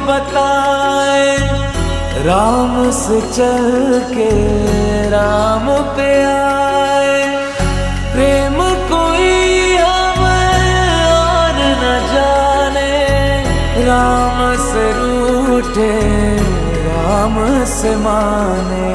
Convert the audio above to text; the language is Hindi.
बताए, राम से चल के राम पे आए। प्रेम कोई हमें और न जाने, राम से रूठे राम से माने।